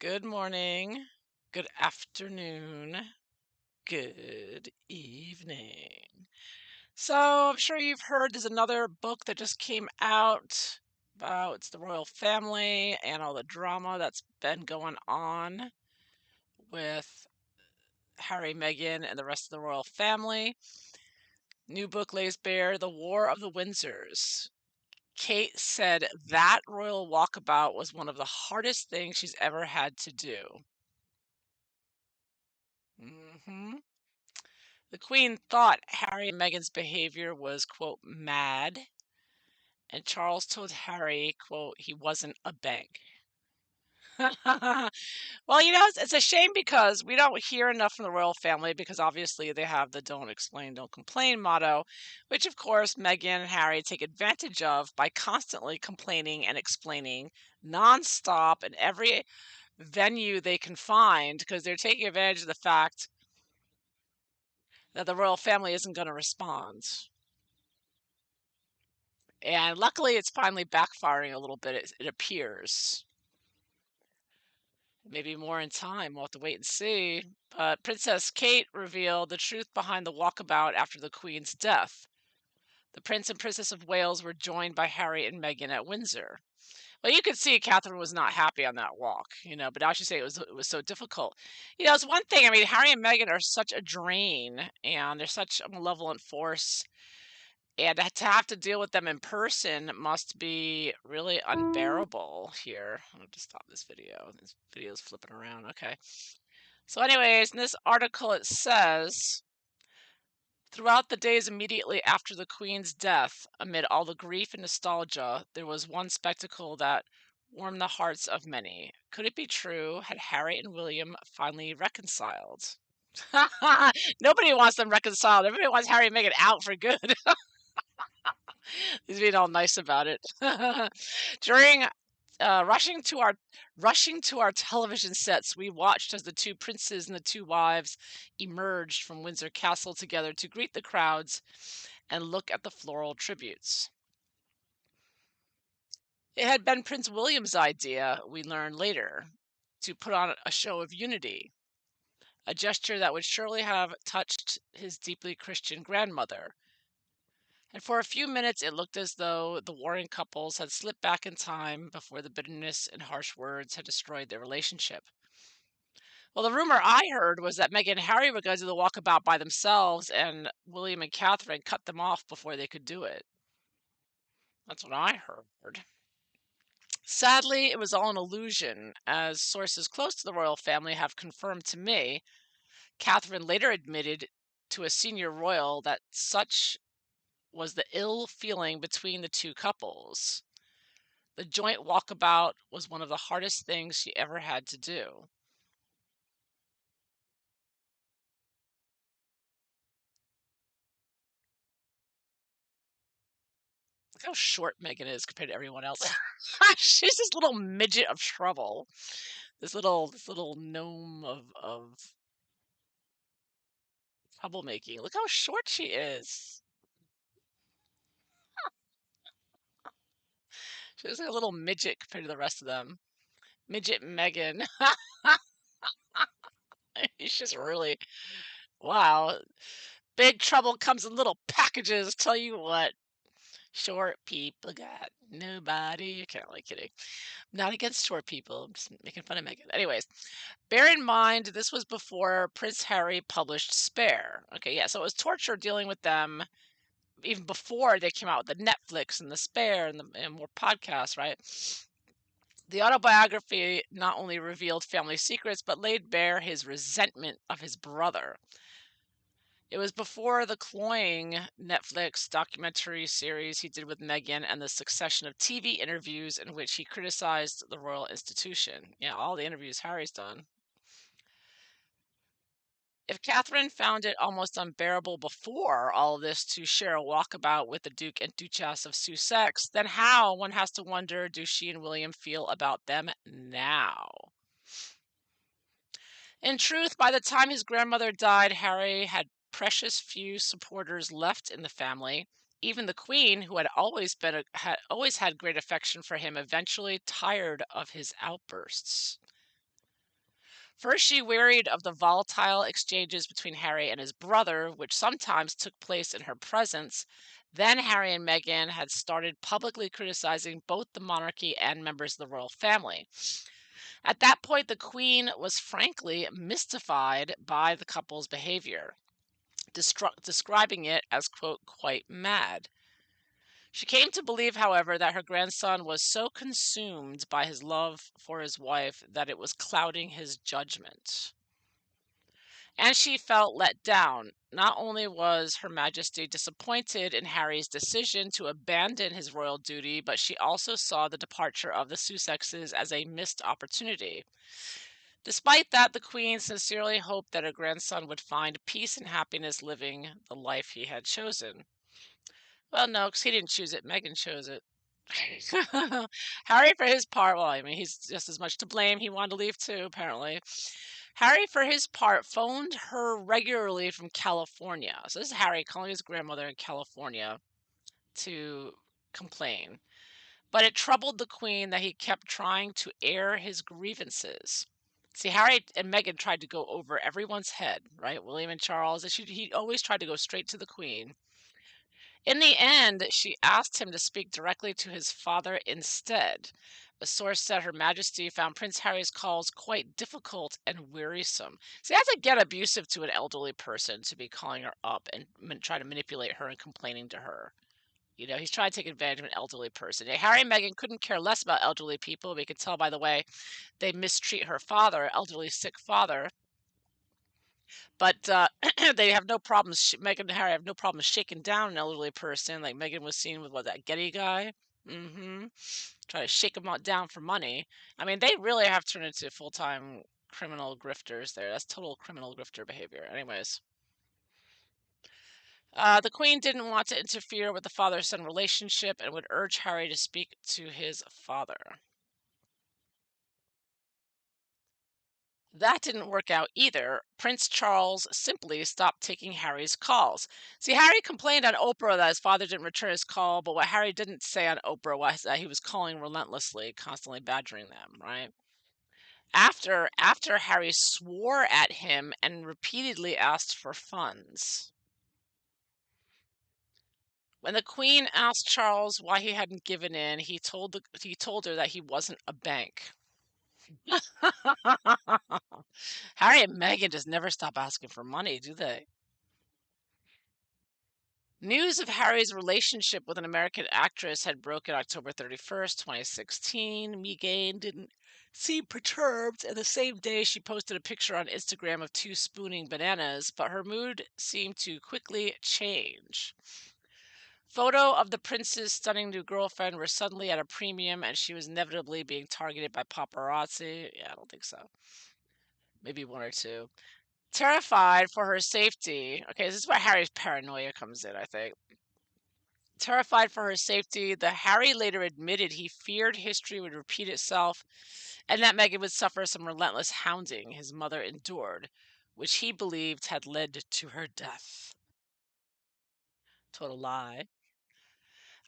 Good morning, good afternoon, good evening. So, I'm sure you've heard there's another book that just came out about the royal family and all the drama that's been going on with Harry, Meghan, and the rest of the royal family. New book lays bare the War of the Windsors. Kate said that royal walkabout was one of the hardest things she's ever had to do. hmm The Queen thought Harry and Meghan's behavior was, quote, mad, and Charles told Harry, quote, he wasn't a bank. Well, it's a shame because we don't hear enough from the royal family because obviously they have the don't explain, don't complain motto, which of course Meghan and Harry take advantage of by constantly complaining and explaining nonstop in every venue they can find because they're taking advantage of the fact that the royal family isn't going to respond. And luckily, it's finally backfiring a little bit, it appears. Maybe more in time. We'll have to wait and see. But Princess Kate revealed the truth behind the walkabout after the Queen's death. The Prince and Princess of Wales were joined by Harry and Meghan at Windsor. Well, you could see Catherine was not happy on that walk, but now she say it was so difficult. It's one thing. I mean, Harry and Meghan are such a drain, and they're such a malevolent force. And to have to deal with them in person must be really unbearable here. I'll just stop this video. This video's flipping around. Okay. So, anyways, in this article, it says throughout the days immediately after the Queen's death, amid all the grief and nostalgia, there was one spectacle that warmed the hearts of many. Could it be true? Had Harry and William finally reconciled? Nobody wants them reconciled. Everybody wants Harry and Meghan out for good. He's being all nice about it. During rushing to our television sets, we watched as the two princes and the two wives emerged from Windsor Castle together to greet the crowds and look at the floral tributes. It had been Prince William's idea, we learned later, to put on a show of unity, a gesture that would surely have touched his deeply Christian grandmother. And for a few minutes, it looked as though the warring couples had slipped back in time before the bitterness and harsh words had destroyed their relationship. Well, the rumor I heard was that Meghan and Harry were going to do the walkabout by themselves, and William and Catherine cut them off before they could do it. That's what I heard. Sadly, it was all an illusion, as sources close to the royal family have confirmed to me. Catherine later admitted to a senior royal that such was the ill feeling between the two couples. The joint walkabout was one of the hardest things she ever had to do. Look how short Megan is compared to everyone else. She's this little midget of trouble. This little gnome of troublemaking. Look how short she is. She's like a little midget compared to the rest of them. Midget Megan. She's just really wow. Big trouble comes in little packages. Tell you what. Short people got nobody. You can't like kidding. Not against short people. I'm just making fun of Megan. Anyways, bear in mind this was before Prince Harry published Spare. Okay, yeah, so it was torture dealing with them even before they came out with the Netflix and the Spare and more podcasts, right? The autobiography not only revealed family secrets, but laid bare his resentment of his brother. It was before the cloying Netflix documentary series he did with Meghan and the succession of TV interviews in which he criticized the royal institution. Yeah, all the interviews Harry's done. If Catherine found it almost unbearable before all this to share a walkabout with the Duke and Duchess of Sussex, then how, one has to wonder, do she and William feel about them now? In truth, by the time his grandmother died, Harry had precious few supporters left in the family. Even the Queen, who had always had great affection for him, eventually tired of his outbursts. First, she worried of the volatile exchanges between Harry and his brother, which sometimes took place in her presence. Then Harry and Meghan had started publicly criticizing both the monarchy and members of the royal family. At that point, the Queen was frankly mystified by the couple's behavior, describing it as, quote, quite mad. She came to believe, however, that her grandson was so consumed by his love for his wife that it was clouding his judgment. And she felt let down. Not only was Her Majesty disappointed in Harry's decision to abandon his royal duty, but she also saw the departure of the Sussexes as a missed opportunity. Despite that, the Queen sincerely hoped that her grandson would find peace and happiness living the life he had chosen. Well, no, because he didn't choose it. Meghan chose it. Harry, for his part, well, I mean, he's just as much to blame. He wanted to leave too, apparently. Harry, for his part, phoned her regularly from California. So this is Harry calling his grandmother in California to complain. But it troubled the Queen that he kept trying to air his grievances. See, Harry and Meghan tried to go over everyone's head, right? William and Charles. He always tried to go straight to the Queen. In the end, she asked him to speak directly to his father instead. A source said Her Majesty found Prince Harry's calls quite difficult and wearisome. See, that's again abusive to an elderly person to be calling her up and try to manipulate her and complaining to her. You know, he's trying to take advantage of an elderly person. Yeah, Harry and Meghan couldn't care less about elderly people. We could tell by the way they mistreat her father, elderly sick father. But they have no problems. Meghan and Harry have no problems shaking down an elderly person. Like Meghan was seen with that Getty guy. Mm-hmm. Try to shake them down for money. I mean, they really have turned into full-time criminal grifters there. That's total criminal grifter behavior. Anyways, the Queen didn't want to interfere with the father-son relationship and would urge Harry to speak to his father. That didn't work out either. Prince Charles simply stopped taking Harry's calls. See, Harry complained on Oprah that his father didn't return his call, but what Harry didn't say on Oprah was that he was calling relentlessly, constantly badgering them, right? After Harry swore at him and repeatedly asked for funds. When the Queen asked Charles why he hadn't given in, he told her that he wasn't a bank. Harry and Meghan just never stop asking for money, do they? News of Harry's relationship with an American actress had broken October 31st, 2016. Meghan didn't seem perturbed, and the same day she posted a picture on Instagram of two spooning bananas, but her mood seemed to quickly change. Photo of the prince's stunning new girlfriend were suddenly at a premium, and she was inevitably being targeted by paparazzi. Yeah, I don't think so. Maybe one or two. Terrified for her safety. Okay, this is where Harry's paranoia comes in, I think. Terrified for her safety, the Harry later admitted he feared history would repeat itself and that Meghan would suffer some relentless hounding his mother endured, which he believed had led to her death. Total lie.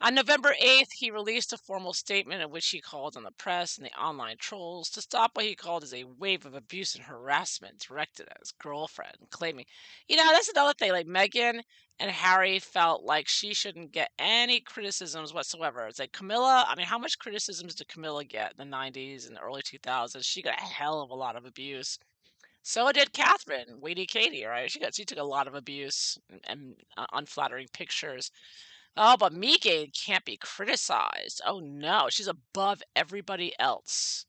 On November 8th, he released a formal statement in which he called on the press and the online trolls to stop what he called as a wave of abuse and harassment directed at his girlfriend, claiming, that's another thing. Like Meghan and Harry felt like she shouldn't get any criticisms whatsoever. It's like Camilla, I mean, how much criticisms did Camilla get in the 90s and the early 2000s? She got a hell of a lot of abuse. So did Catherine, Weedy Katie, right? She took a lot of abuse and unflattering pictures. Oh, but Megan can't be criticized. Oh no, she's above everybody else.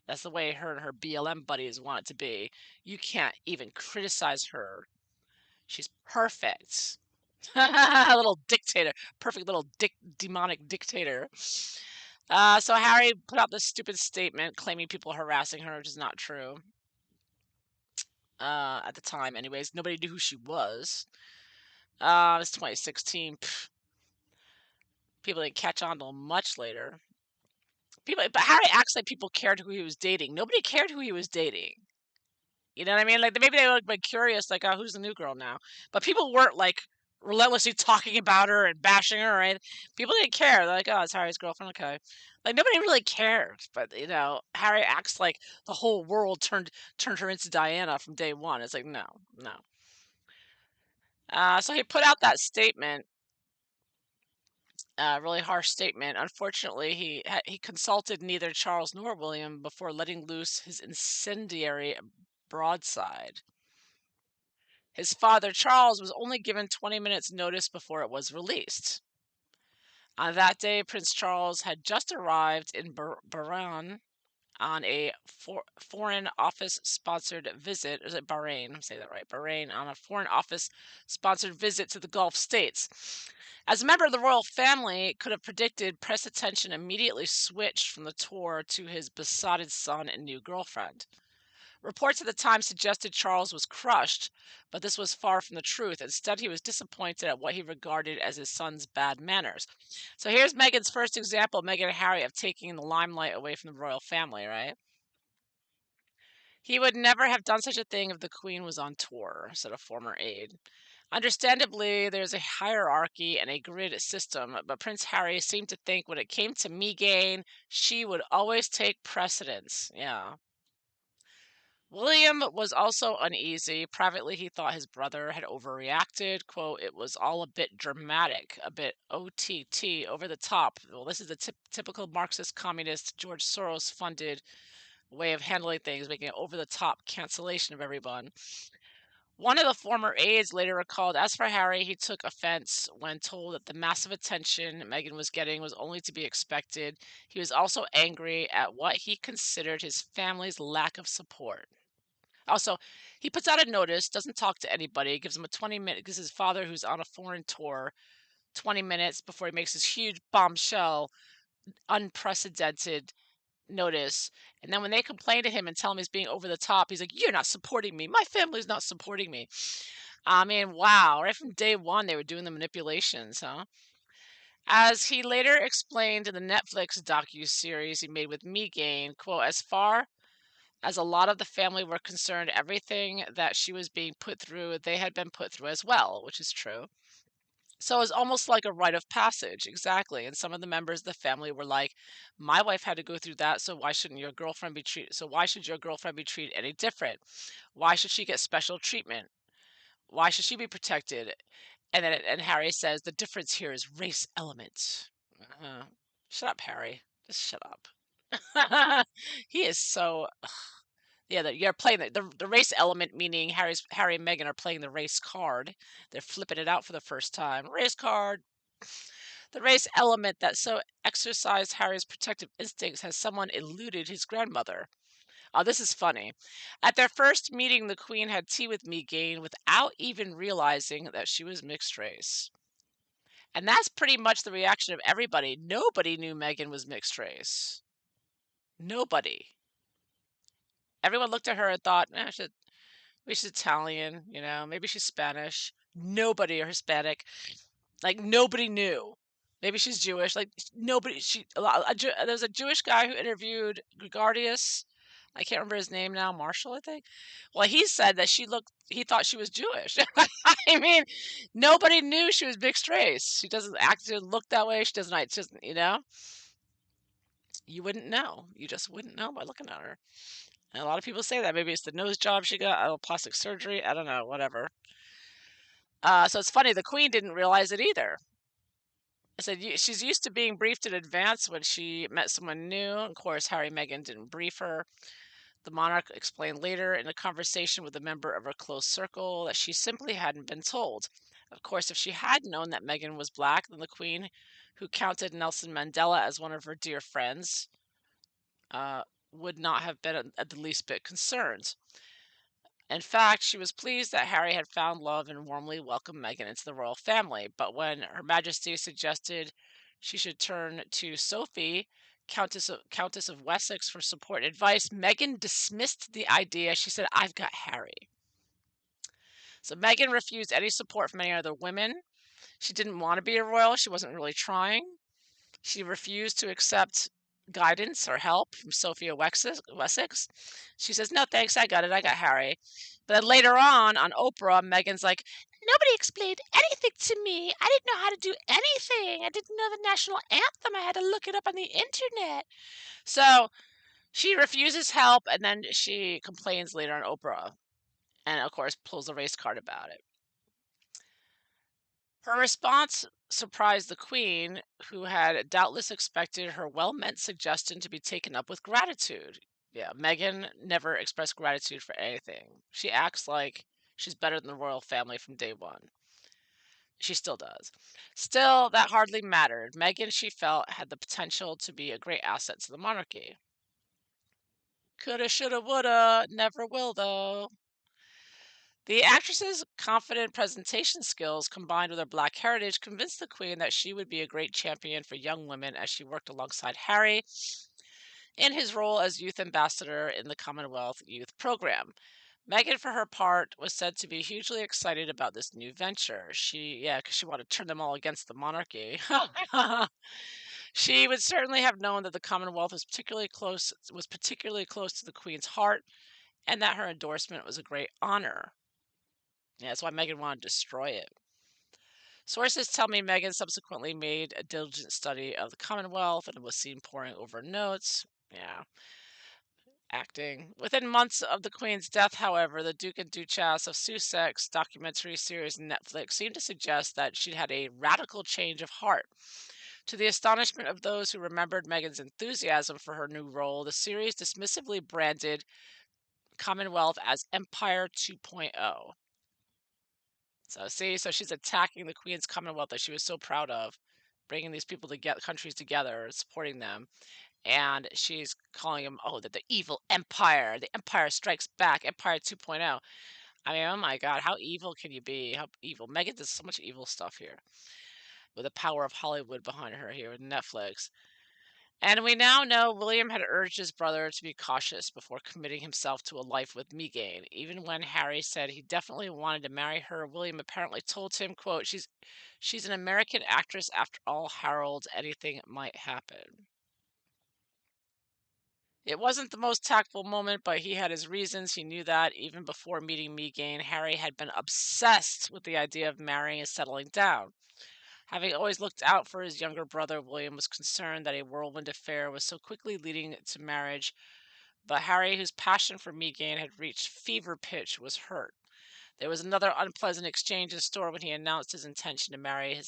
That's the way her and her BLM buddies want it to be. You can't even criticize her. She's perfect. A little dictator. Perfect little demonic dictator. So Harry put out this stupid statement claiming people harassing her, which is not true. At the time, anyways. Nobody knew who she was. It's 2016. Pfft. People didn't catch on till much later. But Harry acts like people cared who he was dating. Nobody cared who he was dating. You know what I mean? Like maybe they were like curious, like, oh, who's the new girl now? But people weren't like relentlessly talking about her and bashing her, right? People didn't care. They're like, "Oh, it's Harry's girlfriend, okay." Like, nobody really cared, but, Harry acts like the whole world turned her into Diana from day one. It's like, no, no. So he put out that statement, really harsh statement. Unfortunately, he consulted neither Charles nor William before letting loose his incendiary broadside. His father, Charles, was only given 20 minutes' notice before it was released. On that day, Prince Charles had just arrived in Bahrain on a foreign office sponsored visit. Is it Bahrain? Say that right. Bahrain on a foreign office sponsored visit to the Gulf states. As a member of the royal family, could have predicted, press attention immediately switched from the tour to his besotted son and new girlfriend. Reports at the time suggested Charles was crushed, but this was far from the truth. Instead, he was disappointed at what he regarded as his son's bad manners. So here's Meghan's first example, Meghan and Harry, of taking the limelight away from the royal family, right? He would never have done such a thing if the Queen was on tour, said a former aide. Understandably, there's a hierarchy and a grid system, but Prince Harry seemed to think when it came to Meghan, she would always take precedence. Yeah. William was also uneasy. Privately, he thought his brother had overreacted. Quote, it was all a bit dramatic, a bit OTT, over the top. Well, this is the typical Marxist communist George Soros funded way of handling things, making it over the top cancellation of everyone. One of the former aides later recalled, as for Harry, he took offense when told that the massive attention Meghan was getting was only to be expected. He was also angry at what he considered his family's lack of support. Also, he puts out a notice, doesn't talk to anybody, gives him a 20-minute, gives his father, who's on a foreign tour, 20 minutes before he makes his huge bombshell, unprecedented notice. And then when they complain to him and tell him he's being over the top, he's like, you're not supporting me. My family's not supporting me. I mean, wow. Right from day one, they were doing the manipulations, huh? As he later explained in the Netflix docu-series he made with Meghan, quote, as far as a lot of the family were concerned, everything that she was being put through, they had been put through as well, which is true. So it was almost like a rite of passage, exactly. And some of the members of the family were like, "My wife had to go through that, so why shouldn't your girlfriend be treated? So why should your girlfriend be treated any different? Why should she get special treatment? Why should she be protected?" And Harry says the difference here is race element. Uh, Shut up, Harry. Just shut up. He is so yeah, you're playing the race element, meaning Harry and Meghan are playing the race card. They're flipping it out for the first time. Race card. The race element that so exercised Harry's protective instincts has someone eluded his grandmother. Oh, this is funny. At their first meeting, the Queen had tea with Meghan without even realizing that she was mixed race. And that's pretty much the reaction of everybody. Nobody knew Meghan was mixed race. Nobody. Everyone looked at her and thought, maybe she's Italian, maybe she's Spanish. Nobody or Hispanic. Like nobody knew. Maybe she's Jewish. Like nobody. There was a Jewish guy who interviewed Gregarious. I can't remember his name now. Marshall, I think. Well, he said that he thought she was Jewish. I mean, nobody knew she was mixed race. She doesn't act, she doesn't look that way. She doesn't. She doesn't. You wouldn't know. You just wouldn't know by looking at her. And a lot of people say that. Maybe it's the nose job she got, plastic surgery. I don't know. Whatever. So it's funny. The Queen didn't realize it either. I said she's used to being briefed in advance when she met someone new. Of course, Harry and Meghan didn't brief her. The monarch explained later in a conversation with a member of her close circle that she simply hadn't been told. Of course, if she had known that Meghan was black, then the Queen, who counted Nelson Mandela as one of her dear friends, would not have been at the least bit concerned. In fact, she was pleased that Harry had found love and warmly welcomed Meghan into the royal family. But when Her Majesty suggested she should turn to Sophie, Countess of Wessex, for support and advice, Meghan dismissed the idea. She said, I've got Harry. So Meghan refused any support from any other women. She didn't want to be a royal. She wasn't really trying. She refused to accept guidance or help from Sophia Wessex. She says, "No, thanks. I got it. I got Harry." But then later on Oprah, Megan's like, "Nobody explained anything to me. I didn't know how to do anything. I didn't know the national anthem. I had to look it up on the internet." So she refuses help, and then she complains later on Oprah, and of course pulls a race card about it. Her response surprised the Queen, who had doubtless expected her well meant suggestion to be taken up with gratitude. Yeah, Meghan never expressed gratitude for anything. She acts like she's better than the royal family from day one. She still does. Still, that hardly mattered. Meghan, she felt, had the potential to be a great asset to the monarchy. Coulda, shoulda, woulda, never will, though. The actress's confident presentation skills combined with her black heritage convinced the Queen that she would be a great champion for young women as she worked alongside Harry in his role as youth ambassador in the Commonwealth Youth Program. Meghan, for her part, was said to be hugely excited about this new venture. Because she wanted to turn them all against the monarchy. She would certainly have known that the Commonwealth was particularly close to the Queen's heart, and that her endorsement was a great honor. Yeah, that's why Meghan wanted to destroy it. Sources tell me Meghan subsequently made a diligent study of the Commonwealth and was seen poring over notes. Yeah, acting. Within months of the Queen's death, however, the Duke and Duchess of Sussex documentary series on Netflix seemed to suggest that she'd had a radical change of heart. To the astonishment of those who remembered Meghan's enthusiasm for her new role, the series dismissively branded Commonwealth as Empire 2.0. So see, so she's attacking the Queen's Commonwealth that she was so proud of, bringing these people together, countries together, supporting them, and she's calling them, oh, the evil empire. The Empire Strikes Back, Empire 2.0. I mean, oh my God, how evil can you be? How evil? Megan does so much evil stuff here, with the power of Hollywood behind her here with Netflix. And we now know William had urged his brother to be cautious before committing himself to a life with Meghan. Even when Harry said he definitely wanted to marry her, William apparently told him, quote, she's an American actress after all, Harold, anything might happen. It wasn't the most tactful moment, but he had his reasons. He knew that even before meeting Meghan, Harry had been obsessed with the idea of marrying and settling down. Having always looked out for his younger brother, William was concerned that a whirlwind affair was so quickly leading to marriage, but Harry, whose passion for Megan had reached fever pitch, was hurt. There was another unpleasant exchange in store when he announced his intention to marry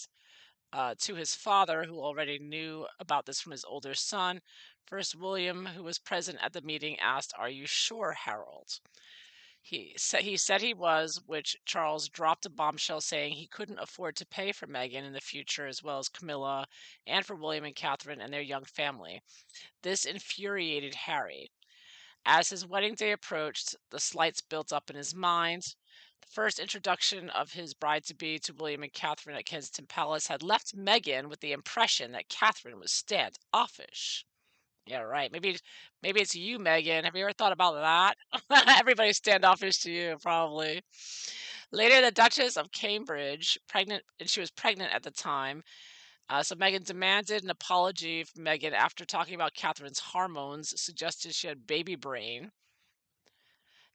to his father, who already knew about this from his older son. First, William, who was present at the meeting, asked, "Are you sure, Harold?" He said he was, which Charles dropped a bombshell saying he couldn't afford to pay for Meghan in the future, as well as Camilla, and for William and Catherine and their young family. This infuriated Harry. As his wedding day approached, the slights built up in his mind. The first introduction of his bride to be to William and Catherine at Kensington Palace had left Meghan with the impression that Catherine was standoffish. Yeah, right. Maybe it's you, Megan. Have you ever thought about that? Everybody's standoffish to you, probably. Later, the Duchess of Cambridge, pregnant, and she was pregnant at the time. So Megan demanded an apology from Megan after talking about Catherine's hormones, suggested she had baby brain.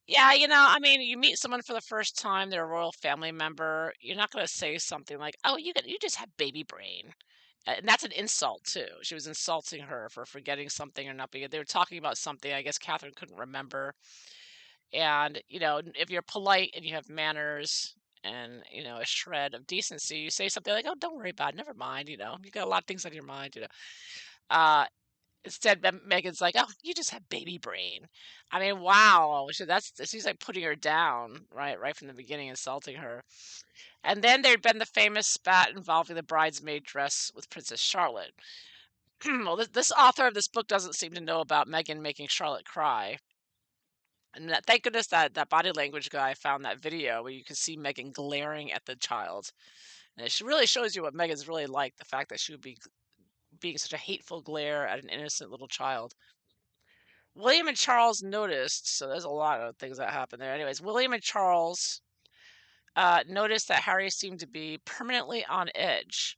Yeah, I mean, you meet someone for the first time, they're a royal family member. You're not going to say something like, "Oh, you just have baby brain." And that's an insult too. She was insulting her for forgetting something or not being. They were talking about something. I guess Catherine couldn't remember. And if you're polite and you have manners and a shred of decency, you say something like, "Oh, don't worry about it. Never mind. You got a lot of things on your mind. Uh, Instead, Megan's like, "Oh, you just have baby brain." I mean, wow. She's like putting her down, right from the beginning, insulting her. And then there'd been the famous spat involving the bridesmaid dress with Princess Charlotte. Well, this author of this book doesn't seem to know about Megan making Charlotte cry. And thank goodness that body language guy found that video where you can see Megan glaring at the child. And it really shows you what Megan's really like, the fact that she would be being such a hateful glare at an innocent little child. William and Charles noticed, so there's a lot of things that happen there. Anyways, William and Charles noticed that Harry seemed to be permanently on edge.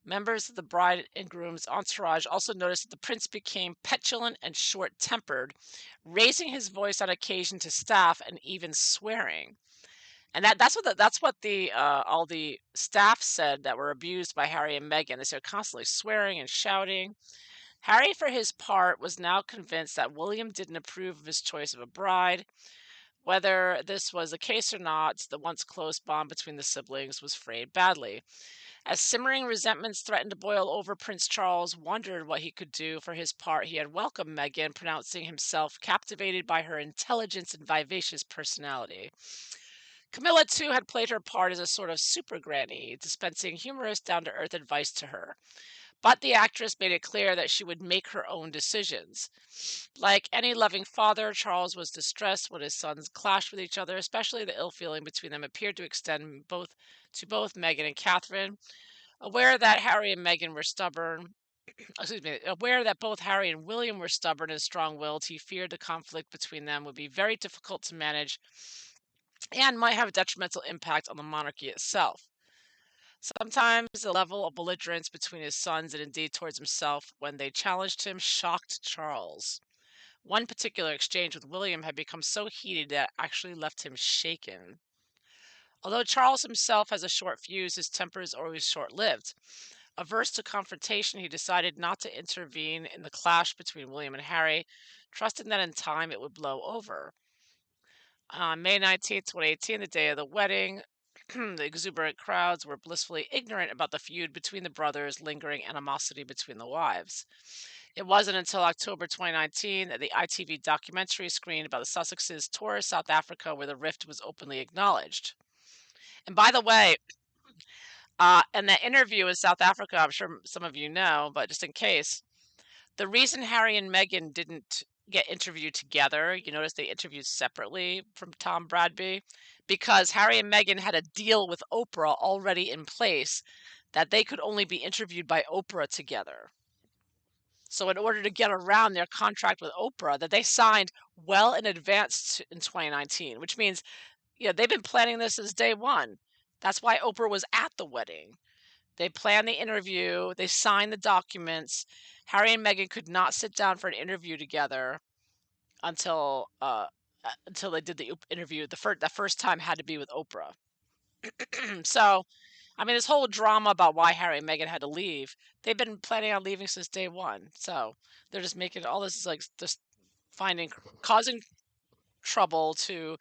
Members of the bride and groom's entourage also noticed that the prince became petulant and short-tempered, raising his voice on occasion to staff and even swearing. And that's what the all the staff said that were abused by Harry and Meghan. They said constantly swearing and shouting. Harry, for his part, was now convinced that William didn't approve of his choice of a bride. Whether this was the case or not, the once close bond between the siblings was frayed badly. As simmering resentments threatened to boil over, Prince Charles wondered what he could do. For his part, he had welcomed Meghan, pronouncing himself captivated by her intelligence and vivacious personality. Camilla, too, had played her part as a sort of super granny, dispensing humorous, down to earth advice to her. But the actress made it clear that she would make her own decisions. Like any loving father, Charles was distressed when his sons clashed with each other, especially the ill feeling between them appeared to extend both Meghan and Catherine. Aware that Harry and Meghan were stubborn, excuse me, aware that both Harry and William were stubborn and strong-willed, he feared the conflict between them would be very difficult to manage and might have a detrimental impact on the monarchy itself. Sometimes the level of belligerence between his sons and indeed towards himself when they challenged him shocked Charles. One particular exchange with William had become so heated that it actually left him shaken. Although Charles himself has a short fuse, his temper is always short lived. Averse to confrontation, he decided not to intervene in the clash between William and Harry, trusting that in time it would blow over. On May 19th, 2018, the day of the wedding, the exuberant crowds were blissfully ignorant about the feud between the brothers, lingering animosity between the wives. It wasn't until October 2019 that the ITV documentary screened about the Sussexes toured South Africa where the rift was openly acknowledged. And by the way, in that interview in South Africa, I'm sure some of you know, but just in case, the reason Harry and Meghan didn't get interviewed together, you notice they interviewed separately from Tom Bradby, because Harry and Meghan had a deal with Oprah already in place that they could only be interviewed by Oprah together. So in order to get around their contract with Oprah that they signed well in advance in 2019, which means they've been planning this since day one. That's why Oprah was at the wedding. They planned the interview, they signed the documents. Harry and Meghan could not sit down for an interview together until they did the interview. The first time had to be with Oprah. So, I mean, this whole drama about why Harry and Meghan had to leave, they've been planning on leaving since day one. So they're just making all this is like just causing trouble to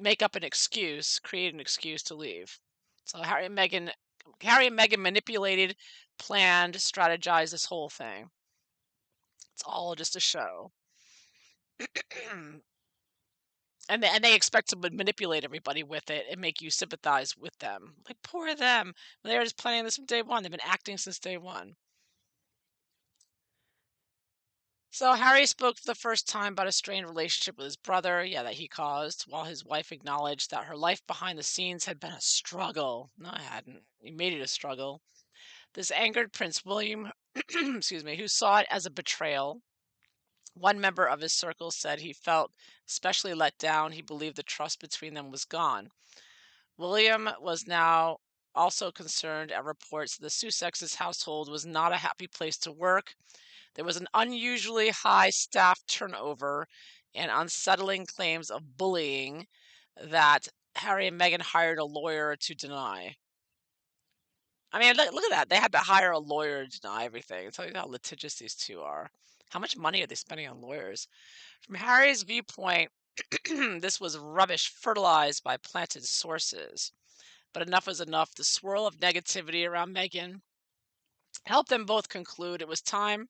make up an excuse, create an excuse to leave. So Harry and Meghan manipulated, planned, strategized this whole thing. It's all just a show. And they expect to manipulate everybody with it and make you sympathize with them. Like, poor them. They were just planning this from day one. They've been acting since day one. So Harry spoke for the first time about a strained relationship with his brother, that he caused, while his wife acknowledged that her life behind the scenes had been a struggle. No, it hadn't. He made it a struggle. This angered Prince William, excuse me, who saw it as a betrayal. One member of his circle said he felt especially let down. He believed the trust between them was gone. William was now also concerned at reports that the Sussexes' household was not a happy place to work. There was an unusually high staff turnover and unsettling claims of bullying that Harry and Meghan hired a lawyer to deny. I mean, look at that. They had to hire a lawyer to deny everything. Tell you how litigious these two are. How much money are they spending on lawyers? From Harry's viewpoint, this was rubbish fertilized by planted sources. But enough was enough. The swirl of negativity around Meghan helped them both conclude it was time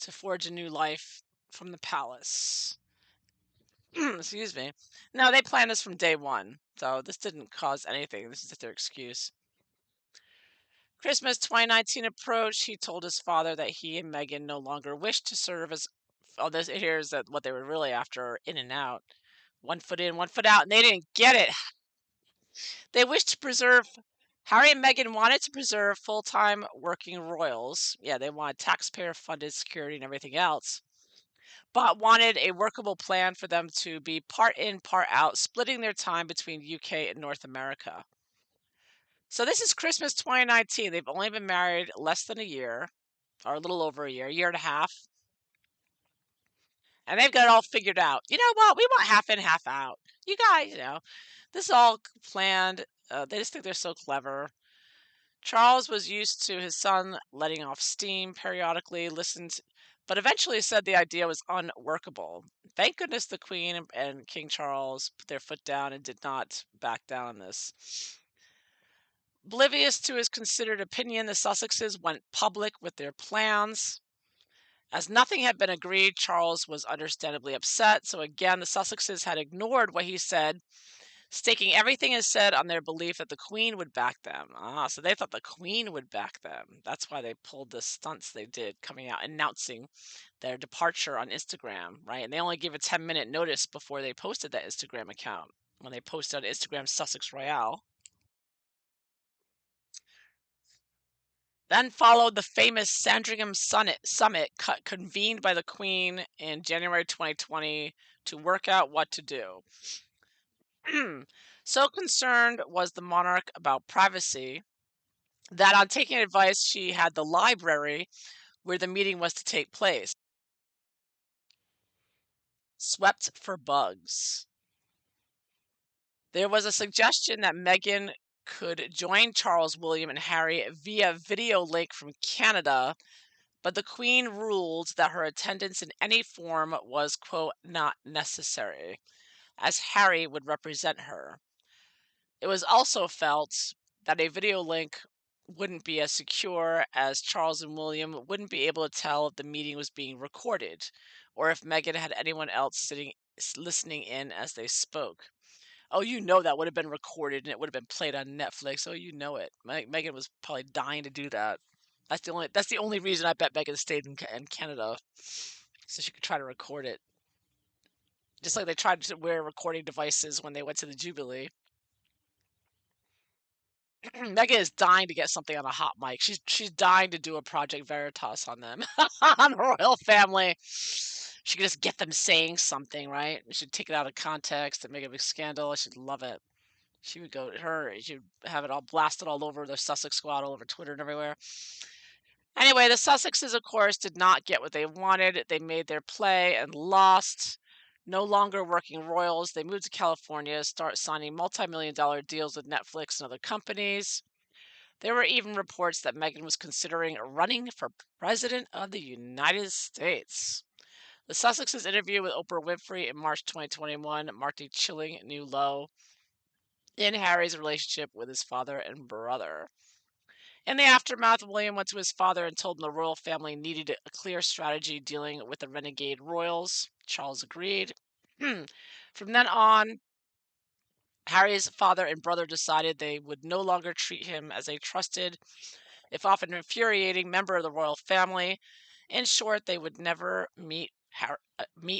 to forge a new life from the palace. Excuse me. No, they planned this from day one, so this didn't cause anything. This is just their excuse. Christmas 2019 approached. He told his father that he and Meghan no longer wished to serve as. Oh, this here's that what they were really after: in and out, 1 foot in, 1 foot out, and they didn't get it. They wished to preserve. Harry and Meghan wanted to preserve full-time working royals. Yeah, they wanted taxpayer-funded security and everything else, but wanted a workable plan for them to be part in, part out, splitting their time between UK and North America. So this is Christmas 2019. They've only been married less than a year, or a little over a year and a half. And they've got it all figured out. You know what? We want half in, half out. You guys, this is all planned. They just think they're so clever. Charles was used to his son letting off steam periodically, but eventually said the idea was unworkable. Thank goodness the Queen and King Charles put their foot down and did not back down on this. Oblivious to his considered opinion, the Sussexes went public with their plans. As nothing had been agreed, Charles was understandably upset. So again, the Sussexes had ignored what he said, staking everything he said on their belief that the Queen would back them. So they thought the Queen would back them. That's why they pulled the stunts they did, coming out announcing their departure on Instagram, right? And they only gave a 10-minute notice before they posted that Instagram account, when they posted on Instagram Sussex Royale. Then followed the famous Sandringham Summit convened by the Queen in January 2020 to work out what to do. So concerned was the monarch about privacy that on taking advice, she had the library where the meeting was to take place swept for bugs. There was a suggestion that Meghan could join Charles, William, and Harry via video link from Canada, but the Queen ruled that her attendance in any form was, quote, not necessary, as Harry would represent her. It was also felt that a video link wouldn't be as secure, as Charles and William wouldn't be able to tell if the meeting was being recorded or if Meghan had anyone else listening in as they spoke. Oh, that would have been recorded and it would have been played on Netflix. Oh, it. Meghan was probably dying to do that. That's the only reason I bet Meghan stayed in Canada, so she could try to record it. Just like they tried to wear recording devices when they went to the Jubilee. Meghan is dying to get something on a hot mic. She's dying to do a Project Veritas on them, on the royal family. She could just get them saying something, right? She'd take it out of context and make a big scandal. She'd love it. She would go to her. She'd have it all blasted all over the Sussex squad, all over Twitter and everywhere. Anyway, the Sussexes, of course, did not get what they wanted. They made their play and lost. No longer working royals, they moved to California, start signing multi-million-dollar deals with Netflix and other companies. There were even reports that Meghan was considering running for president of the United States. The Sussexes' interview with Oprah Winfrey in March 2021 marked a chilling new low in Harry's relationship with his father and brother. In the aftermath, William went to his father and told him the royal family needed a clear strategy dealing with the renegade royals. Charles agreed. From then on, Harry's father and brother decided they would no longer treat him as a trusted, if often infuriating, member of the royal family. In short, they would never meet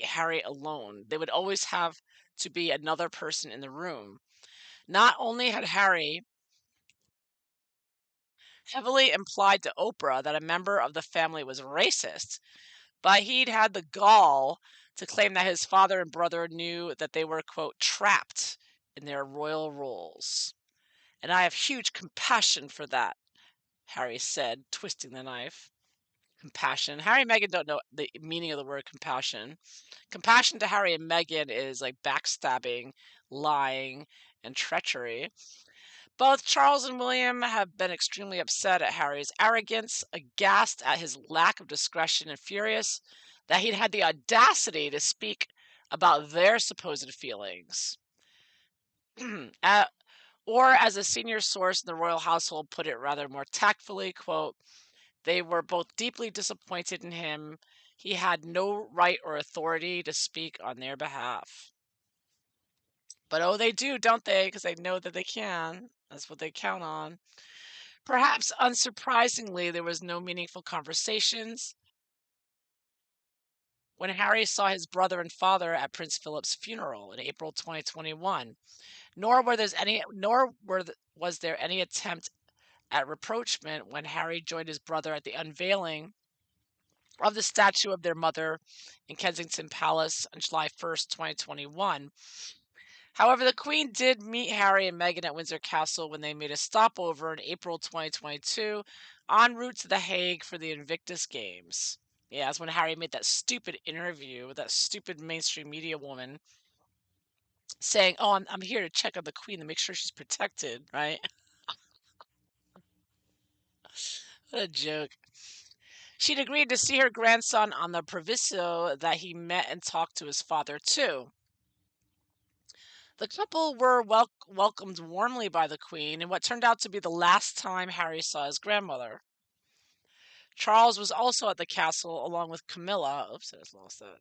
Harry alone. They would always have to be another person in the room. Not only had Harry heavily implied to Oprah that a member of the family was racist, but he'd had the gall to claim that his father and brother knew that they were, quote, trapped in their royal roles. And I have huge compassion for that, Harry said, twisting the knife. Compassion. Harry and Meghan don't know the meaning of the word compassion. Compassion to Harry and Meghan is like backstabbing, lying, and treachery. Both Charles and William have been extremely upset at Harry's arrogance, aghast at his lack of discretion, and furious that he'd had the audacity to speak about their supposed feelings. Or, as a senior source in the royal household put it rather more tactfully, quote, they were both deeply disappointed in him. He had no right or authority to speak on their behalf. But oh, they do, don't they? Because they know that they can. That's what they count on. Perhaps unsurprisingly, there was no meaningful conversations when Harry saw his brother and father at Prince Philip's funeral in April 2021. Was there any attempt at rapprochement when Harry joined his brother at the unveiling of the statue of their mother in Kensington Palace on July 1st, 2021. However, the Queen did meet Harry and Meghan at Windsor Castle when they made a stopover in April 2022 en route to The Hague for the Invictus Games. Yeah, that's when Harry made that stupid interview with that stupid mainstream media woman saying, "Oh, I'm here to check on the Queen to make sure she's protected," right? What a joke. She'd agreed to see her grandson on the Proviso that he met and talked to his father, too. The couple were welcomed warmly by the Queen in what turned out to be the last time Harry saw his grandmother. Charles was also at the castle along with Camilla. Oops, I just lost that.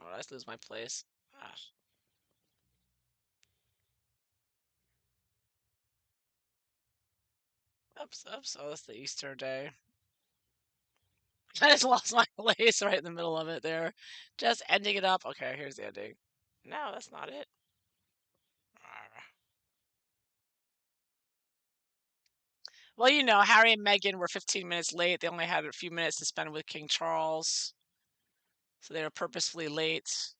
Oh, I just lose my place. Ah, oops, oops. Oh, that's the Easter day. I just lost my place right in the middle of it there. Just ending it up. Okay, here's the ending. No, that's not it. Ah. Well, Harry and Meghan were 15 minutes late. They only had a few minutes to spend with King Charles, so they were purposefully late.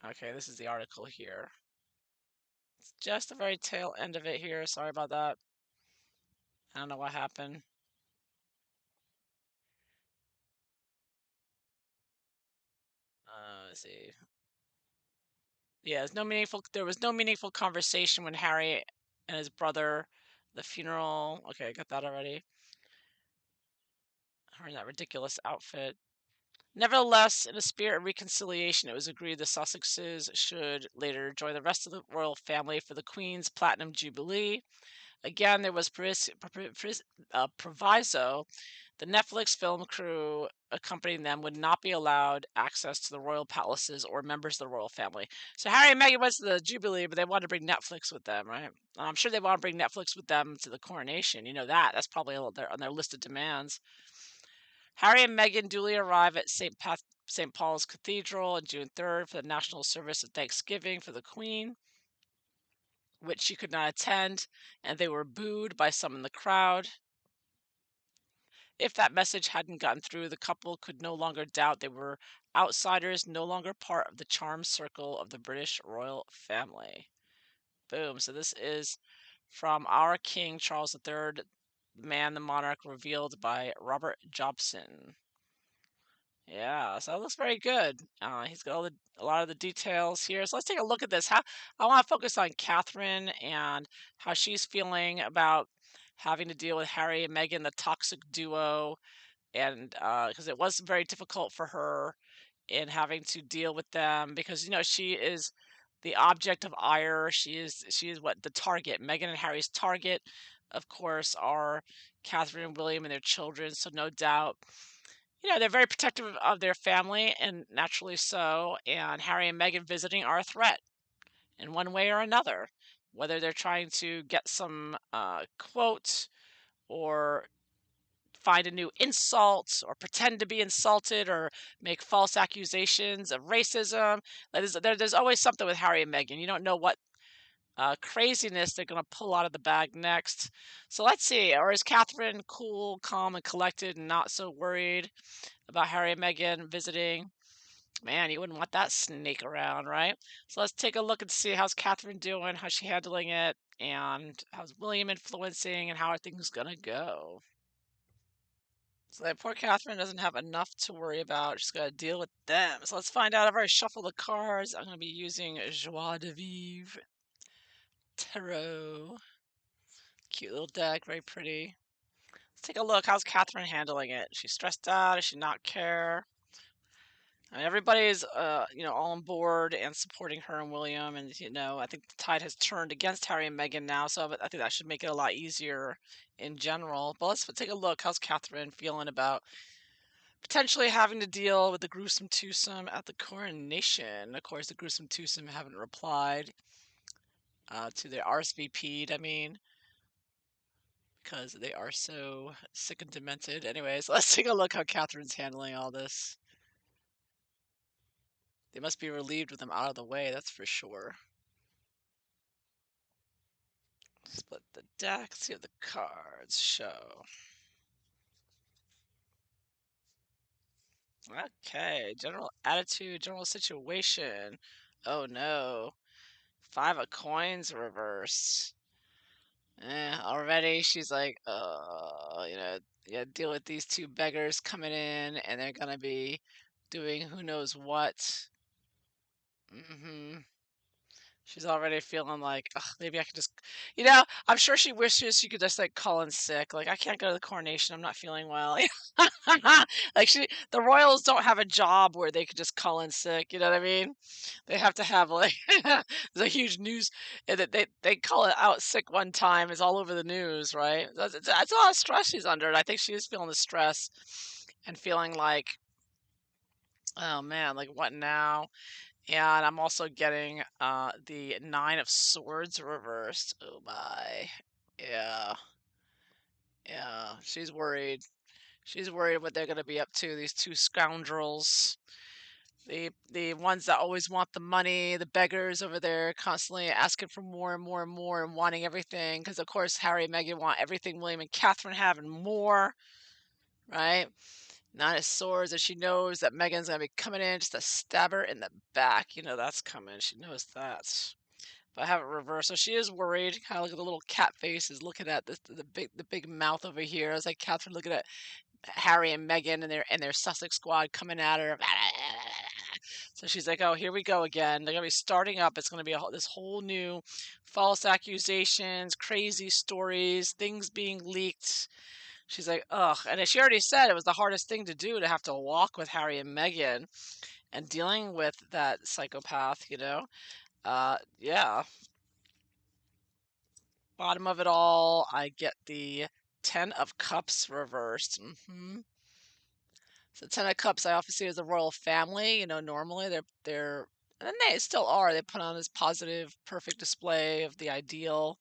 Okay, this is the article here. It's just the very tail end of it here. Sorry about that. I don't know what happened. Let's see. Yeah, there was no meaningful conversation when Harry and his brother, the funeral. Okay, I got that already. Her in that ridiculous outfit. Nevertheless, in a spirit of reconciliation, it was agreed the Sussexes should later join the rest of the royal family for the Queen's Platinum Jubilee. Again, there was proviso. The Netflix film crew accompanying them would not be allowed access to the royal palaces or members of the royal family. So Harry and Meghan went to the Jubilee, but they wanted to bring Netflix with them, right? I'm sure they want to bring Netflix with them to the coronation. You know that. That's probably on their list of demands. Harry and Meghan duly arrive at St. Paul's Cathedral on June 3rd for the national service of Thanksgiving for the Queen, which she could not attend, and they were booed by some in the crowd. If that message hadn't gotten through, the couple could no longer doubt they were outsiders, no longer part of the charmed circle of the British royal family. Boom. So this is from Our King Charles III, the Man, the Monarch, revealed by Robert Jobson. Yeah, so it looks very good. He's got a lot of the details here. So let's take a look at this. I want to focus on Catherine and how she's feeling about having to deal with Harry and Meghan, the toxic duo, and because it was very difficult for her in having to deal with them because she is the object of ire. She is what the target. Meghan and Harry's target, of course, are Catherine and William and their children. So no doubt they're very protective of their family, and naturally so. And Harry and Meghan visiting are a threat in one way or another, whether they're trying to get some quote or find a new insult or pretend to be insulted or make false accusations of racism. There's always something with Harry and Meghan. You don't know what craziness they're going to pull out of the bag next. So let's see. Or is Catherine cool, calm, and collected and not so worried about Harry and Meghan visiting? Man, you wouldn't want that snake around, right? So let's take a look and see how's Catherine doing, how's she handling it, and how's William influencing, and how are things gonna go. So that poor Catherine doesn't have enough to worry about. She's got to deal with them. So let's find out. I've already shuffled the cards. I'm going to be using Joie de Vivre Tarot. Cute little deck, very pretty. Let's take a look. How's Catherine handling it? Is she stressed out? Does she not care? I mean, everybody's, all on board and supporting her and William. And, I think the tide has turned against Harry and Meghan now. So I think that should make it a lot easier in general. But let's take a look. How's Catherine feeling about potentially having to deal with the gruesome twosome at the coronation? Of course, the gruesome twosome haven't replied to their RSVP'd, because they are so sick and demented. Anyways, let's take a look how Catherine's handling all this. They must be relieved with them out of the way, that's for sure. Split the deck, see what the cards show. Okay, general attitude, general situation. Oh no. Five of coins reversed. Already she's like, yeah, deal with these two beggars coming in and they're gonna be doing who knows what. hmm She's already feeling like, ugh, maybe I could just, I'm sure she wishes she could just like call in sick. Like, I can't go to the coronation. I'm not feeling well. Like the royals don't have a job where they could just call in sick. You know what I mean? They have to have like, there's a huge news and that they call it out sick one time. It's all over the news, right? That's a lot of stress she's under. And I think she is feeling the stress and feeling like, oh man, like what now? And I'm also getting the Nine of Swords reversed. Oh my. Yeah. Yeah. She's worried. She's worried what they're gonna be up to, these two scoundrels. The ones that always want the money, the beggars over there constantly asking for more and more and more and wanting everything. Because of course Harry and Meghan want everything William and Catherine have and more, right? Nine of Swords, and she knows that Megan's gonna be coming in just to stab her in the back. You know that's coming. She knows that. But I have it reversed, so she is worried. Kind of look at the little cat face is looking at the big mouth over here. It's like Catherine looking at Harry and Meghan and their Sussex squad coming at her. So she's like, "Oh, here we go again. They're gonna be starting up. It's gonna be this whole new false accusations, crazy stories, things being leaked." She's like, "Ugh," and she already said it was the hardest thing to do to have to walk with Harry and Meghan and dealing with that psychopath. Yeah. Bottom of it all, I get the Ten of Cups reversed. So Ten of Cups, I often see as the royal family. Normally they're and they still are. They put on this positive, perfect display of the ideal.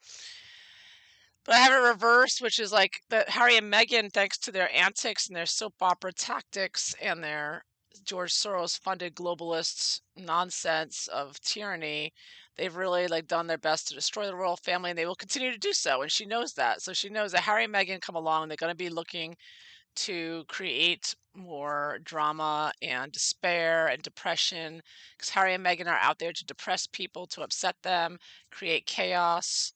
But I have it reversed, which is like that Harry and Meghan, thanks to their antics and their soap opera tactics and their George Soros funded globalist nonsense of tyranny, they've really like done their best to destroy the royal family and they will continue to do so. And she knows that. So she knows that Harry and Meghan come along, they're going to be looking to create more drama and despair and depression because Harry and Meghan are out there to depress people, to upset them, create chaos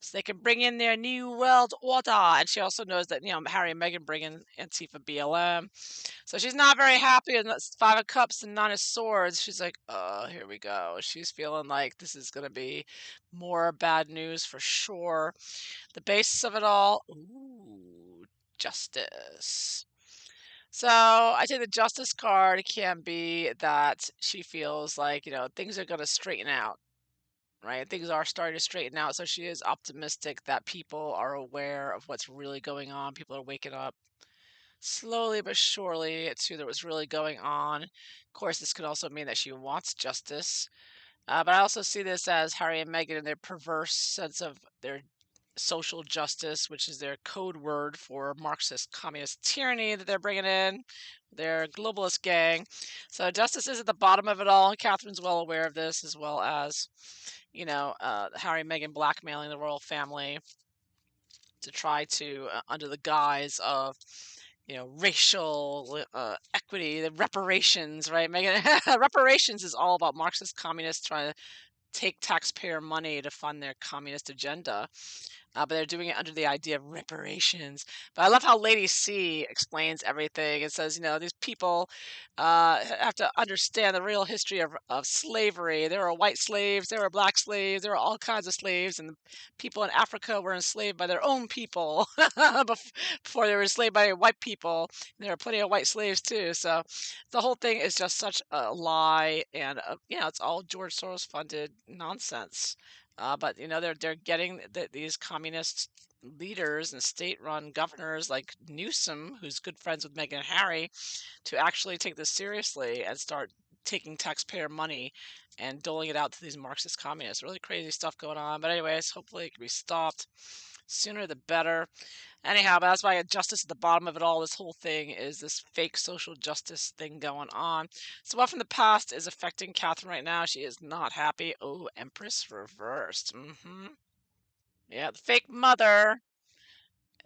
so they can bring in their new world order. And she also knows that, Harry and Meghan bring in Antifa BLM. So she's not very happy. And that's Five of Cups and Nine of Swords. She's like, oh, here we go. She's feeling like this is going to be more bad news for sure. The basis of it all, ooh, justice. So I take the justice card. It can be that she feels like, things are going to straighten out, right? Things are starting to straighten out. So she is optimistic that people are aware of what's really going on. People are waking up slowly but surely to what's really going on. Of course, this could also mean that she wants justice. But I also see this as Harry and Meghan and their perverse sense of their social justice, which is their code word for Marxist communist tyranny that they're bringing in, their globalist gang. So justice is at the bottom of it all. Catherine's well aware of this, as well as, Harry and Meghan blackmailing the royal family to try to, under the guise of, racial equity, the reparations, right? Megan, reparations is all about Marxist communists trying to take taxpayer money to fund their communist agenda. But they're doing it under the idea of reparations. But I love how Lady C explains everything. It says, these people have to understand the real history of slavery. There were white slaves, there were black slaves, there were all kinds of slaves, and the people in Africa were enslaved by their own people before they were enslaved by white people. And there were plenty of white slaves too. So the whole thing is just such a lie, and it's all George Soros funded nonsense. But they're getting these communist leaders and state-run governors like Newsom, who's good friends with Meghan and Harry, to actually take this seriously and start taking taxpayer money and doling it out to these Marxist communists. Really crazy stuff going on. But anyways, hopefully it can be stopped sooner the better. Anyhow, but that's why I got justice at the bottom of it all. This whole thing is this fake social justice thing going on. So what from the past is affecting Catherine right now? She is not happy. Oh, Empress reversed. Yeah, the fake mother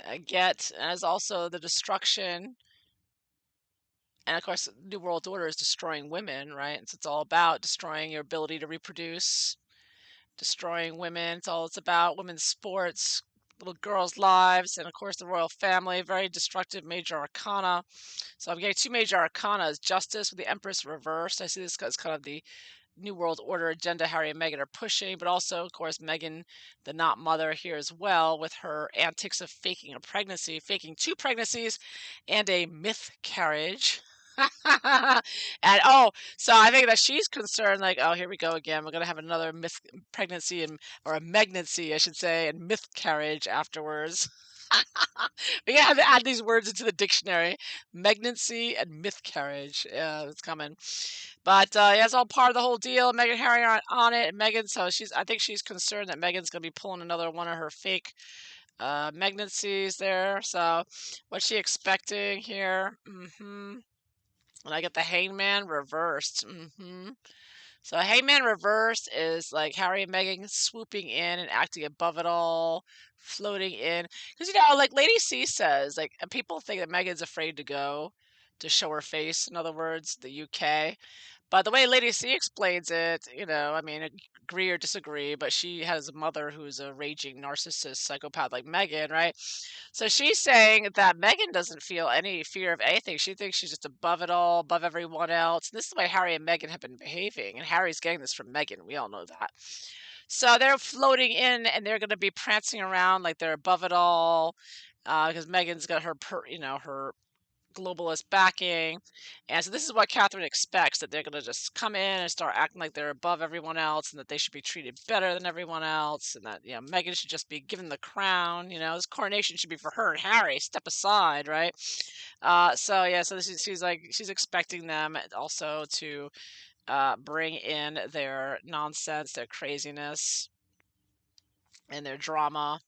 I get as also the destruction. And of course, New World Order is destroying women, right? And so it's all about destroying your ability to reproduce, destroying women. It's all it's about women's sports, little girls' lives, and of course the royal family. Very destructive major arcana. So I'm getting two major arcana: is justice with the Empress reversed. I see this as kind of the New World Order agenda Harry and Meghan are pushing, but also, of course, Meghan, the not mother, here as well, with her antics of faking a pregnancy, faking two pregnancies, and a myth carriage. And oh, so I think that she's concerned, like, oh, here we go again. We're gonna have another myth pregnancy and or a pregnancy, I should say, and myth carriage afterwards. We gotta have to add these words into the dictionary: pregnancy and myth carriage. Yeah, it's coming. But yeah, it's all part of the whole deal. Meghan and Harry aren't on it, and Meghan, so I think she's concerned that Meghan's gonna be pulling another one of her fake pregnancies there. So, what's she expecting here? And I get the Hangman reversed. So Hangman reversed is like Harry and Meghan swooping in and acting above it all, floating in. Because like Lady C says, like, and people think that Meghan's afraid to go to show her face. In other words, the UK. But the way Lady C explains it, I mean, agree or disagree, but she has a mother who's a raging narcissist psychopath like Meghan, right? So she's saying that Meghan doesn't feel any fear of anything. She thinks she's just above it all, above everyone else. And this is the way Harry and Meghan have been behaving. And Harry's getting this from Meghan. We all know that. So they're floating in and they're going to be prancing around like they're above it all. Because Meghan's got her globalist backing. And so this is what Catherine expects, that they're going to just come in and start acting like they're above everyone else and that they should be treated better than everyone else and that, Meghan should just be given the crown. This coronation should be for her and Harry. Step aside, right? So yeah, so she's expecting them also to bring in their nonsense, their craziness, and their drama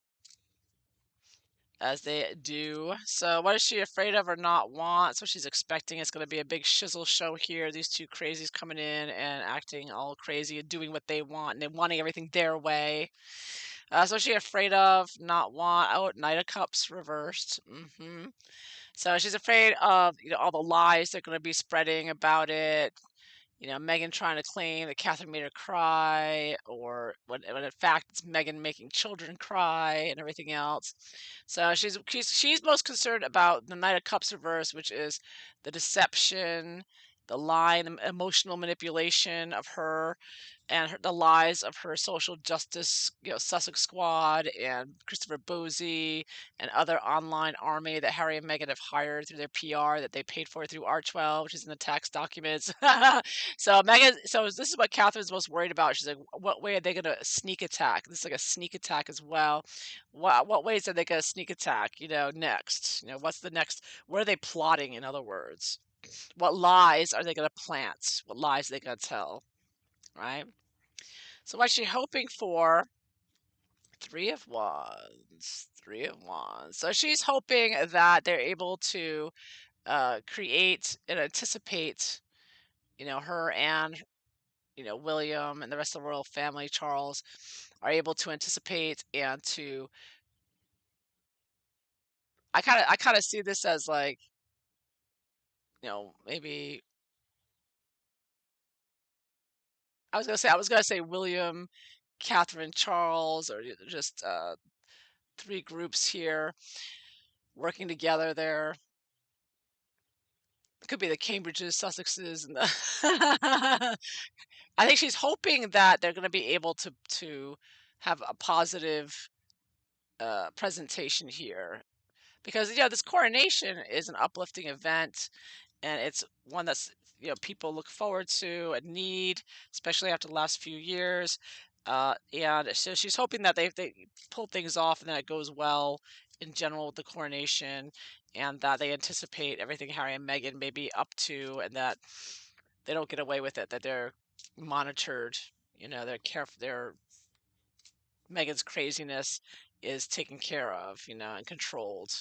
as they do. So what is she afraid of or not want? So she's expecting it's going to be a big shizzle show here. These two crazies coming in and acting all crazy and doing what they want and they wanting everything their way. So she afraid of, not want. Oh, Knight of Cups reversed. So she's afraid of all the lies they're going to be spreading about it. Meghan trying to claim that Catherine made her cry, or when in fact it's Meghan making children cry and everything else. So she's most concerned about the Knight of Cups reverse, which is the deception, the lie, and the emotional manipulation of her, and the lies of her social justice, Sussex Squad and Christopher Bosie and other online army that Harry and Meghan have hired through their PR that they paid for through R12, which is in the tax documents. So this is what Catherine's most worried about. She's like, what way are they going to sneak attack? This is like a sneak attack as well. What ways are they going to sneak attack? Next. What's the next? What are they plotting? In other words, what lies are they going to plant? What lies are they going to tell? Right. So what's she hoping for? Three of Wands. Three of Wands. So she's hoping that they're able to create and anticipate, her and William and the rest of the royal family, Charles, are able to anticipate and to. I kind of see this as like, maybe I was gonna say William, Catherine, Charles, or just three groups here working together there. It could be the Cambridges, Sussexes, and the I think she's hoping that they're gonna be able to have a positive, presentation here because, this coronation is an uplifting event, and it's one that's, people look forward to and need, especially after the last few years, and so she's hoping that they pull things off and that it goes well in general with the coronation, and that they anticipate everything Harry and Meghan may be up to, and that they don't get away with it, that they're monitored, they're careful, Meghan's craziness is taken care of, and controlled.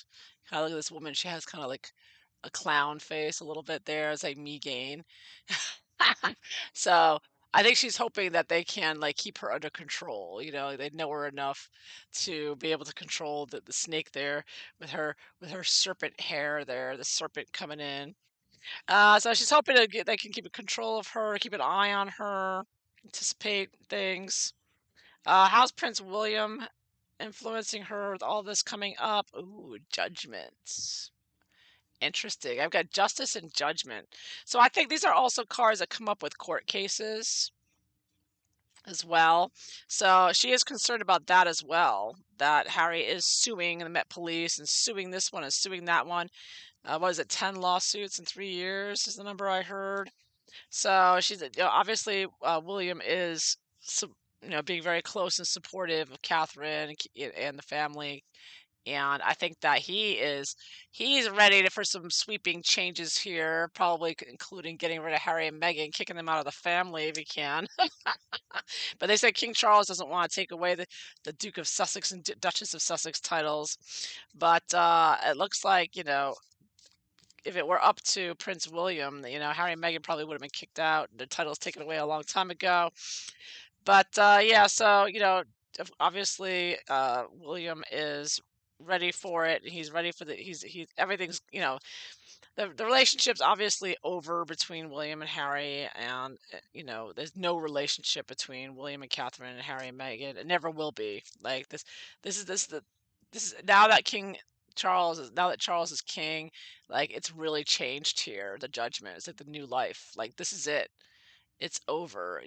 Kind of look at this woman; she has kind of like a clown face a little bit there. It's like me gain. So I think she's hoping that they can like keep her under control. They know her enough to be able to control the snake there with her serpent hair there, the serpent coming in. So she's hoping they can keep a control of her, keep an eye on her, anticipate things. How's Prince William influencing her with all this coming up? Ooh, judgment. Interesting. I've got justice and judgment. So I think these are also cards that come up with court cases as well. So she is concerned about that as well. That Harry is suing the Met Police and suing this one and suing that one. What is it? 10 lawsuits in 3 years is the number I heard. So she's obviously William is being very close and supportive of Catherine and the family, and I think that he's ready for some sweeping changes here, probably including getting rid of Harry and Meghan, kicking them out of the family if he can. But they said King Charles doesn't want to take away the Duke of Sussex and Duchess of Sussex titles, but it looks like if it were up to Prince William, Harry and Meghan probably would have been kicked out, their titles taken away a long time ago. But yeah, so obviously William is ready for it. He's ready for he's everything's the relationship's obviously over between William and Harry, and there's no relationship between William and Catherine and Harry and Meghan. It never will be. Like this is now that Charles is king, like it's really changed here. The judgment is like the new life. Like this is it. It's over.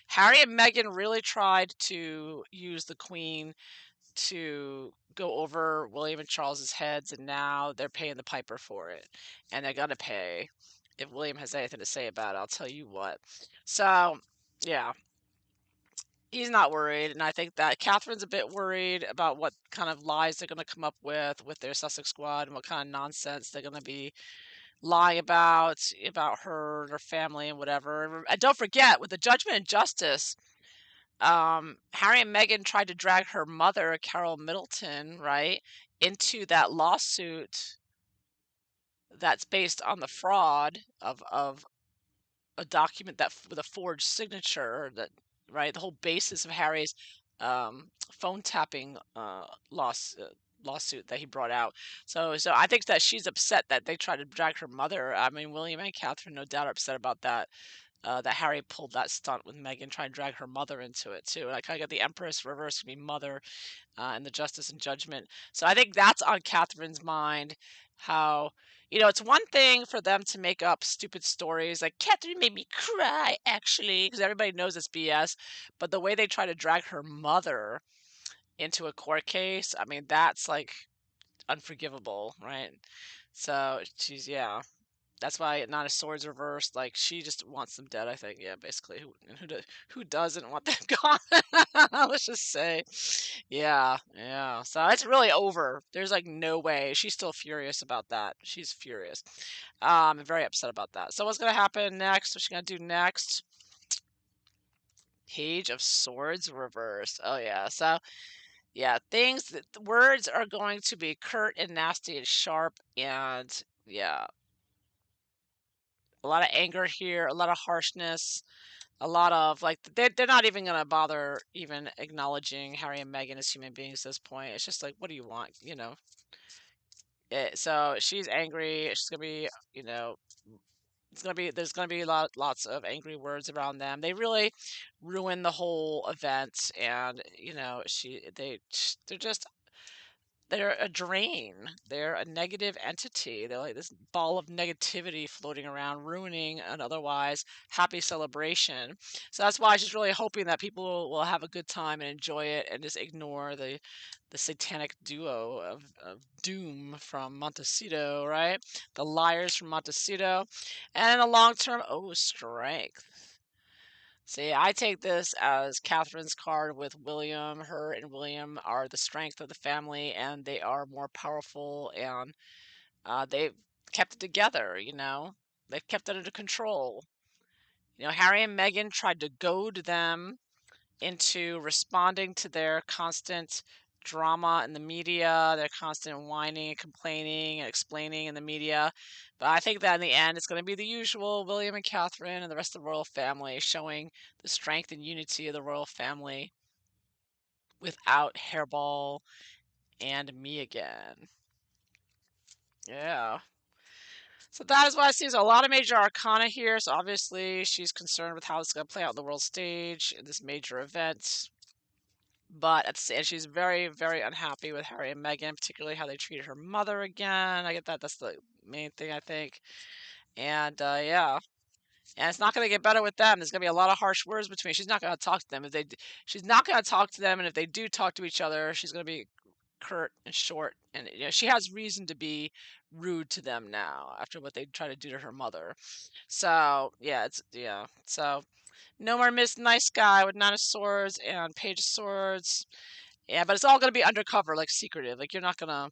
Harry and Meghan really tried to use the Queen to go over William and Charles's heads, and now they're paying the piper for it, and they're gonna pay. If William has anything to say about it, I'll tell you what. So, yeah, he's not worried, and I think that Catherine's a bit worried about what kind of lies they're gonna come up with their Sussex squad and what kind of nonsense they're gonna be lying about her and her family and whatever. And don't forget, with the Judgment and Justice, Harry and Meghan tried to drag her mother, Carol Middleton, right, into that lawsuit that's based on the fraud of a document with a forged signature. That right, the whole basis of Harry's phone tapping lawsuit that he brought out. So I think that she's upset that they tried to drag her mother. I mean, William and Catherine, no doubt, are upset about that. That Harry pulled that stunt with Meghan, trying to drag her mother into it too. And I kind of got the Empress reversed to be mother, and the Justice and Judgment. So I think that's on Catherine's mind. How it's one thing for them to make up stupid stories like Catherine made me cry, actually, because everybody knows it's BS. But the way they try to drag her mother into a court case, I mean, that's like unforgivable, right? So yeah. That's why Nine of Swords reversed. Like she just wants them dead. I think. Yeah, basically. Who doesn't want them gone? Let's just say. Yeah, yeah. So it's really over. There's like no way. She's still furious about that. She's furious. Very upset about that. So what's gonna happen next? What's she gonna do next? Page of Swords reversed. Oh yeah. So yeah, words are going to be curt and nasty and sharp, and yeah, a lot of anger here, a lot of harshness, a lot of like they're not even gonna bother even acknowledging Harry and Meghan as human beings at this point. It's just like, what do you want? So she's angry. She's gonna be, there's gonna be lots of angry words around them. They really ruin the whole event, and they're just they're a drain. They're a negative entity. They're like this ball of negativity floating around, ruining an otherwise happy celebration. So that's why she's really hoping that people will have a good time and enjoy it and just ignore the satanic duo of doom from Montecito, right? The liars from Montecito. And in the long term, oh, strength. See, I take this as Catherine's card with William. Her and William are the strength of the family, and they are more powerful, and they've kept it together, They've kept it under control. Harry and Meghan tried to goad them into responding to their constant drama in the media, their constant whining and complaining and explaining in the media. But I think that in the end, it's going to be the usual William and Catherine and the rest of the royal family showing the strength and unity of the royal family without Hairball and me again. Yeah. So that is what I see. There's a lot of major arcana here. So obviously she's concerned with how it's going to play out on the world stage in this major event. But at the same, she's very, very unhappy with Harry and Meghan, particularly how they treated her mother again. I get that. That's the main thing, I think. And yeah, and it's not going to get better with them. There's going to be a lot of harsh words between. She's not going to talk to them. She's not going to talk to them, and if they do talk to each other, she's going to be curt and short. And she has reason to be rude to them now after what they try to do to her mother. So yeah, it's yeah. So no more Miss Nice Guy with Nine of Swords and Page of Swords. Yeah, but it's all going to be undercover, like secretive. Like you're not going to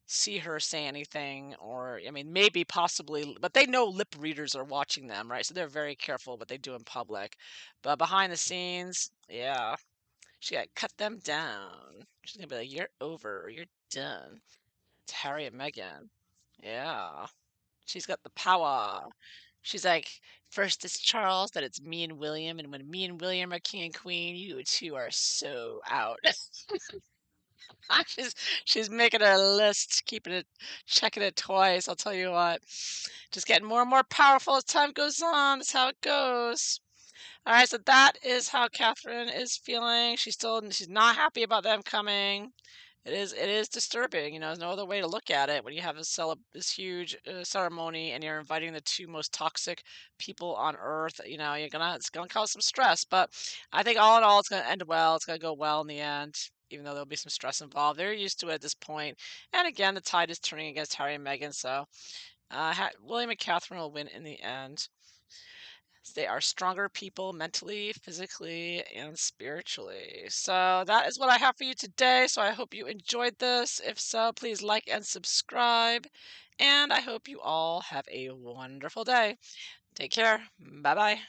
see her say anything, or I mean maybe possibly, but they know lip readers are watching them, right? So they're very careful what they do in public. But behind the scenes, yeah, she got cut them down. She's gonna be like, you're over, you're done. It's Harry and Meghan. Yeah, she's got the power. She's like, first it's Charles, then it's me and William, and when me and William are king and queen, you two are so out. she's she's making her list, keeping it, checking it twice. I'll tell you what, just getting more and more powerful as time goes on. That's how it goes. All right, so that is how Catherine is feeling. She's not happy about them coming. It is disturbing. There's no other way to look at it when you have this huge ceremony and you're inviting the two most toxic people on earth. It's gonna cause some stress, but I think all in all, it's gonna end well. It's gonna go well in the end, even though there'll be some stress involved. They're used to it at this point, and again, the tide is turning against Harry and Meghan, so William and Catherine will win in the end. They are stronger people mentally, physically, and spiritually. So that is what I have for you today. So I hope you enjoyed this. If so, please like and subscribe. And I hope you all have a wonderful day. Take care. Bye bye.